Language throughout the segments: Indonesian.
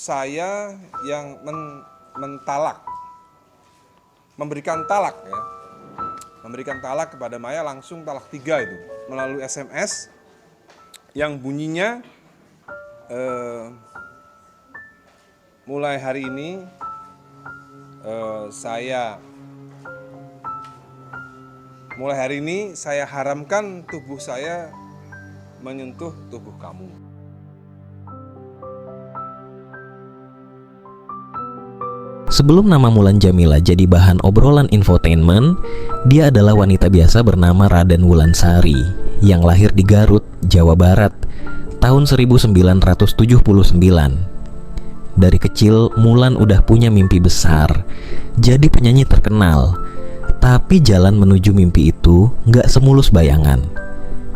saya yang mentalak, memberikan talak ya. Memberikan talak kepada Maya, langsung talak 3 itu melalui SMS yang bunyinya mulai hari ini saya haramkan tubuh saya menyentuh tubuh kamu. Sebelum nama Mulan Jameela jadi bahan obrolan infotainment, dia adalah wanita biasa bernama Raden Wulansari yang lahir di Garut, Jawa Barat tahun 1979. Dari kecil, Mulan udah punya mimpi besar, jadi penyanyi terkenal. Tapi jalan menuju mimpi itu nggak semulus bayangan.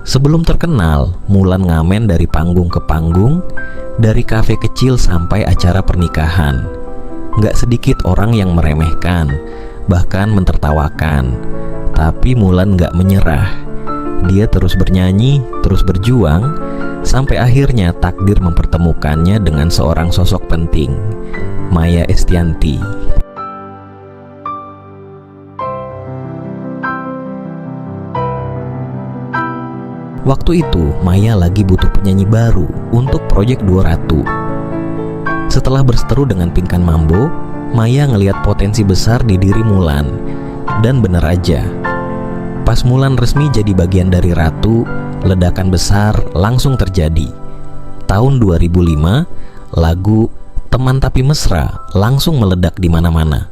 Sebelum terkenal, Mulan ngamen dari panggung ke panggung, dari kafe kecil sampai acara pernikahan. Nggak sedikit orang yang meremehkan, bahkan mentertawakan. Tapi Mulan nggak menyerah. Dia terus bernyanyi, terus berjuang, sampai akhirnya takdir mempertemukannya dengan seorang sosok penting, Maya Estianty. Waktu itu, Maya lagi butuh penyanyi baru untuk proyek Dua Ratu. Setelah berseteru dengan Pinkan Mambo, Maya ngelihat potensi besar di diri Mulan. Dan bener aja, pas Mulan resmi jadi bagian dari Ratu, ledakan besar langsung terjadi. Tahun 2005, lagu Teman Tapi Mesra langsung meledak di mana-mana.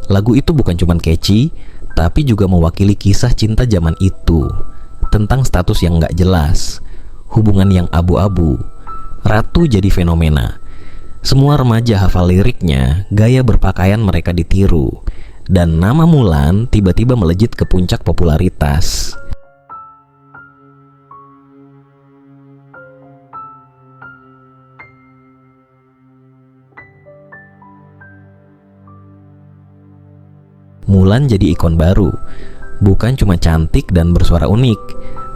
Lagu itu bukan cuma catchy, tapi juga mewakili kisah cinta zaman itu, tentang status yang gak jelas, hubungan yang abu-abu. Ratu jadi fenomena. Semua remaja hafal liriknya, gaya berpakaian mereka ditiru, dan nama Mulan tiba-tiba melejit ke puncak popularitas. Mulan jadi ikon baru, bukan cuma cantik dan bersuara unik,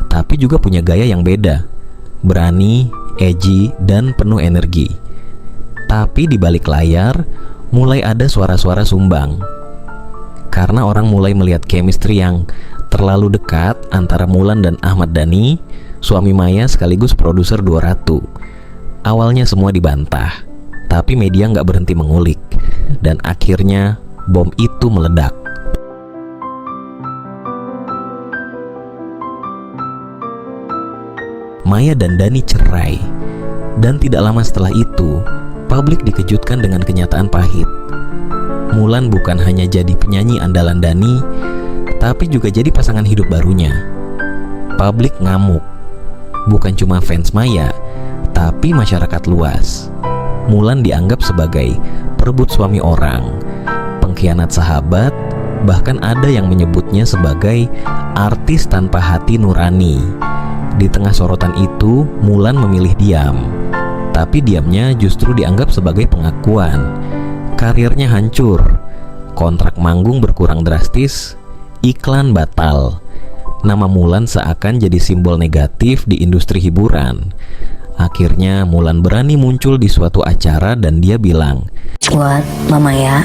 tapi juga punya gaya yang beda, berani, edgy, dan penuh energi. Tapi di balik layar, mulai ada suara-suara sumbang. Karena orang mulai melihat chemistry yang terlalu dekat antara Mulan dan Ahmad Dhani, suami Maya sekaligus produser Dua Ratu. Awalnya semua dibantah, tapi media nggak berhenti mengulik, dan akhirnya bom itu meledak. Maya dan Dhani cerai, dan tidak lama setelah itu, publik dikejutkan dengan kenyataan pahit. Mulan bukan hanya jadi penyanyi andalan Dhani, tapi juga jadi pasangan hidup barunya. Publik ngamuk, bukan cuma fans Maya, tapi masyarakat luas. Mulan dianggap sebagai perebut suami orang, pengkhianat sahabat, bahkan ada yang menyebutnya sebagai artis tanpa hati nurani. Di tengah sorotan itu, Mulan memilih diam. Tapi diamnya justru dianggap sebagai pengakuan. Karirnya hancur, kontrak manggung berkurang drastis, iklan batal. Nama Mulan seakan jadi simbol negatif di industri hiburan. Akhirnya Mulan berani muncul di suatu acara dan dia bilang, "Buat Mama ya,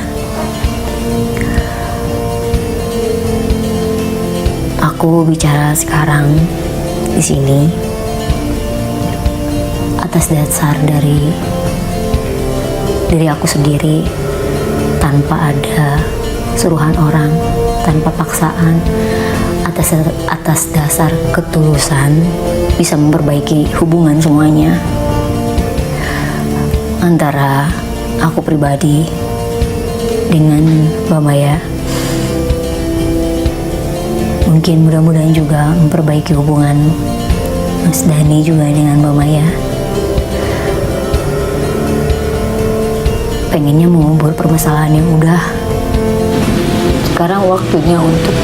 aku bicara sekarang di sini atas dasar dari diri aku sendiri, tanpa ada suruhan orang, tanpa paksaan, atas dasar ketulusan bisa memperbaiki hubungan semuanya antara aku pribadi dengan Mbak Maya. Mungkin mudah-mudahan juga memperbaiki hubungan Mas Dhani juga dengan Mbak Maya. Pengennya mengubur permasalahan yang udah. Sekarang waktunya untuk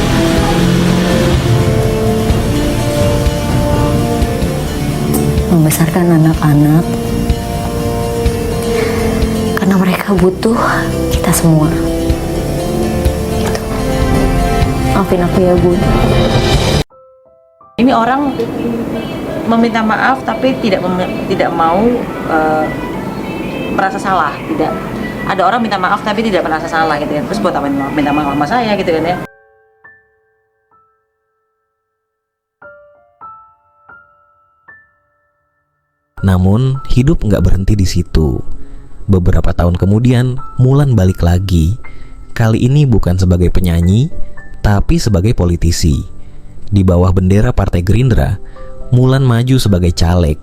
membesarkan anak-anak, karena mereka butuh kita semua. Gitu. Maafin aku ya Bun. Ini orang meminta maaf tapi tidak mau merasa salah. Tidak ada orang minta maaf tapi tidak merasa salah gitu kan. Terus buat apa minta maaf sama saya gitu kan ya. Namun, hidup nggak berhenti di situ. Beberapa tahun kemudian, Mulan balik lagi. Kali ini bukan sebagai penyanyi, tapi sebagai politisi. Di bawah bendera Partai Gerindra, Mulan maju sebagai caleg.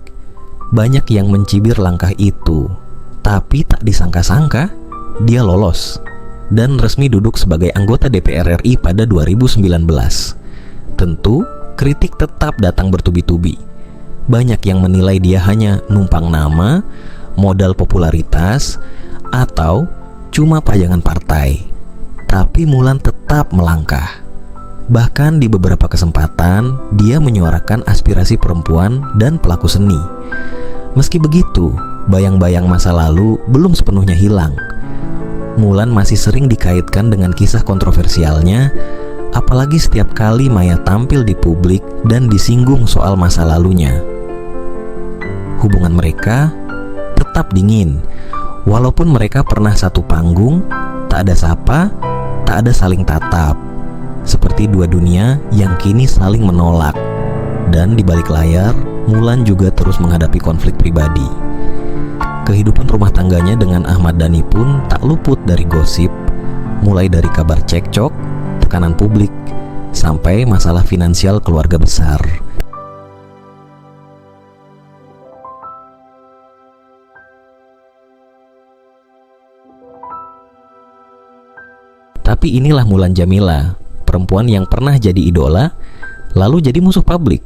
Banyak yang mencibir langkah itu, tapi tak disangka-sangka, dia lolos dan resmi duduk sebagai anggota DPR RI pada 2019. Tentu, kritik tetap datang bertubi-tubi. Banyak yang menilai dia hanya numpang nama, modal popularitas, atau cuma pajangan partai. Tapi Mulan tetap melangkah. Bahkan di beberapa kesempatan, dia menyuarakan aspirasi perempuan dan pelaku seni. Meski begitu, bayang-bayang masa lalu belum sepenuhnya hilang. Mulan masih sering dikaitkan dengan kisah kontroversialnya, apalagi setiap kali Maya tampil di publik dan disinggung soal masa lalunya. Hubungan mereka tetap dingin, walaupun mereka pernah satu panggung, tak ada sapa, tak ada saling tatap. Seperti dua dunia yang kini saling menolak. Dan di balik layar, Mulan juga terus menghadapi konflik pribadi. Kehidupan rumah tangganya dengan Ahmad Dhani pun tak luput dari gosip, mulai dari kabar cekcok, tekanan publik, sampai masalah finansial keluarga besar. Tapi inilah Mulan Jameela, perempuan yang pernah jadi idola, lalu jadi musuh publik,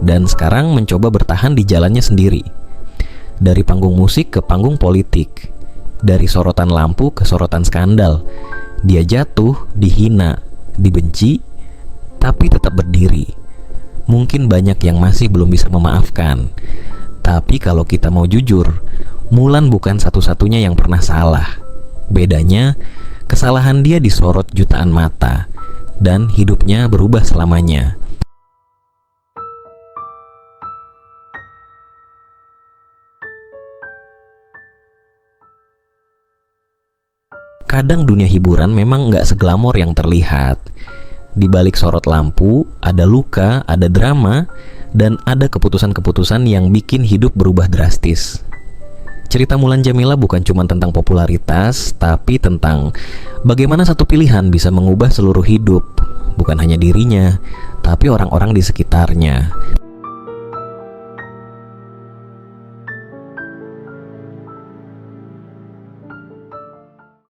dan sekarang mencoba bertahan di jalannya sendiri. Dari panggung musik ke panggung politik, dari sorotan lampu ke sorotan skandal, dia jatuh, dihina, dibenci, tapi tetap berdiri. Mungkin banyak yang masih belum bisa memaafkan, tapi kalau kita mau jujur, Mulan bukan satu-satunya yang pernah salah. Bedanya, kesalahan dia disorot jutaan mata, dan hidupnya berubah selamanya. Kadang dunia hiburan memang nggak seglamor yang terlihat. Di balik sorot lampu, ada luka, ada drama, dan ada keputusan-keputusan yang bikin hidup berubah drastis. Cerita Mulan Jameela bukan cuma tentang popularitas, tapi tentang bagaimana satu pilihan bisa mengubah seluruh hidup. Bukan hanya dirinya, tapi orang-orang di sekitarnya.